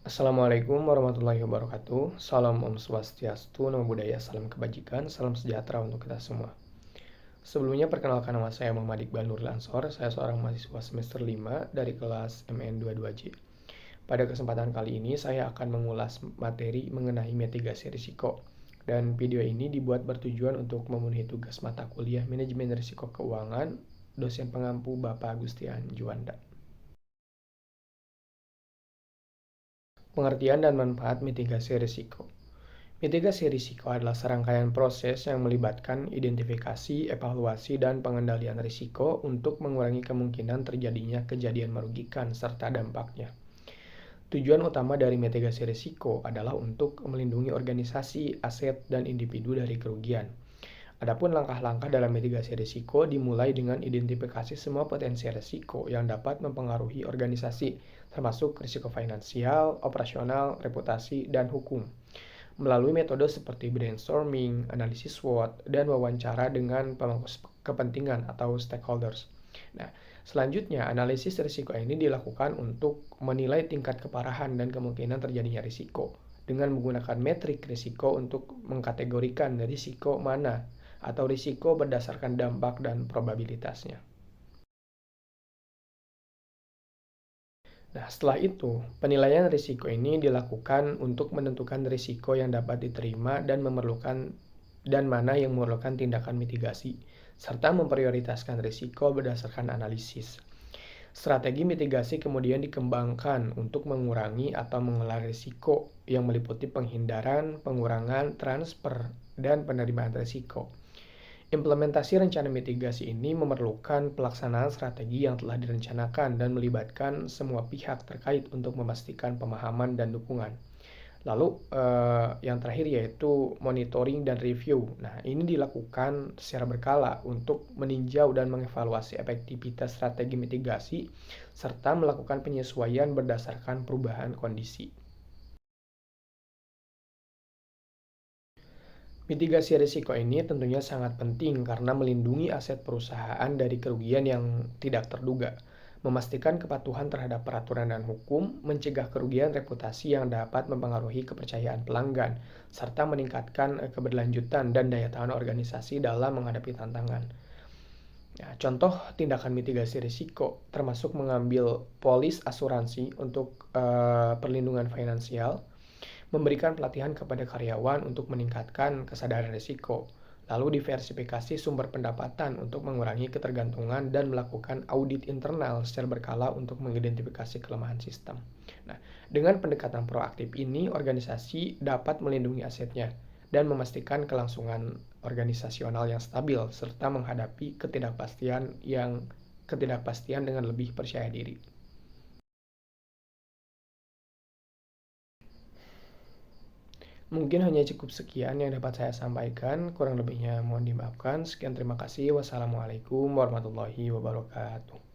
Assalamualaikum warahmatullahi wabarakatuh. Salam Om Swastiastu, Namo Buddhaya, salam kebajikan, salam sejahtera untuk kita semua. Sebelumnya perkenalkan nama saya Muhammad Iqbal Nurul Ansor. Saya seorang mahasiswa semester 5 dari kelas MN22J. Pada kesempatan kali ini saya akan mengulas materi mengenai mitigasi risiko. Dan video ini dibuat bertujuan untuk memenuhi tugas mata kuliah Manajemen Risiko Keuangan dosen pengampu Bapak Agustian Juanda. Pengertian dan manfaat mitigasi risiko. Mitigasi risiko adalah serangkaian proses yang melibatkan identifikasi, evaluasi, dan pengendalian risiko untuk mengurangi kemungkinan terjadinya kejadian merugikan serta dampaknya. Tujuan utama dari mitigasi risiko adalah untuk melindungi organisasi, aset, dan individu dari kerugian. Adapun langkah-langkah dalam mitigasi risiko dimulai dengan identifikasi semua potensi risiko yang dapat mempengaruhi organisasi, termasuk risiko finansial, operasional, reputasi, dan hukum, melalui metode seperti brainstorming, analisis SWOT, dan wawancara dengan pemangku kepentingan atau stakeholders. Nah, selanjutnya analisis risiko ini dilakukan untuk menilai tingkat keparahan dan kemungkinan terjadinya risiko dengan menggunakan metrik risiko untuk mengkategorikan risiko mana atau risiko berdasarkan dampak dan probabilitasnya. Nah, setelah itu, penilaian risiko ini dilakukan untuk menentukan risiko yang dapat diterima dan mana yang memerlukan tindakan mitigasi, serta memprioritaskan risiko berdasarkan analisis. Strategi mitigasi kemudian dikembangkan untuk mengurangi atau mengelola risiko yang meliputi penghindaran, pengurangan, transfer, dan penerimaan risiko. Implementasi rencana mitigasi ini memerlukan pelaksanaan strategi yang telah direncanakan dan melibatkan semua pihak terkait untuk memastikan pemahaman dan dukungan. Lalu yang terakhir yaitu monitoring dan review. Nah, ini dilakukan secara berkala untuk meninjau dan mengevaluasi efektivitas strategi mitigasi serta melakukan penyesuaian berdasarkan perubahan kondisi. Mitigasi risiko ini tentunya sangat penting karena melindungi aset perusahaan dari kerugian yang tidak terduga, memastikan kepatuhan terhadap peraturan dan hukum, mencegah kerugian reputasi yang dapat mempengaruhi kepercayaan pelanggan, serta meningkatkan keberlanjutan dan daya tahan organisasi dalam menghadapi tantangan. Ya, contoh tindakan mitigasi risiko termasuk mengambil polis asuransi untuk perlindungan finansial, memberikan pelatihan kepada karyawan untuk meningkatkan kesadaran risiko, lalu diversifikasi sumber pendapatan untuk mengurangi ketergantungan dan melakukan audit internal secara berkala untuk mengidentifikasi kelemahan sistem. Nah, dengan pendekatan proaktif ini, organisasi dapat melindungi asetnya dan memastikan kelangsungan organisasional yang stabil serta menghadapi ketidakpastian dengan lebih percaya diri. Mungkin hanya cukup sekian yang dapat saya sampaikan, kurang lebihnya mohon dimaafkan. Sekian, terima kasih. Wassalamualaikum warahmatullahi wabarakatuh.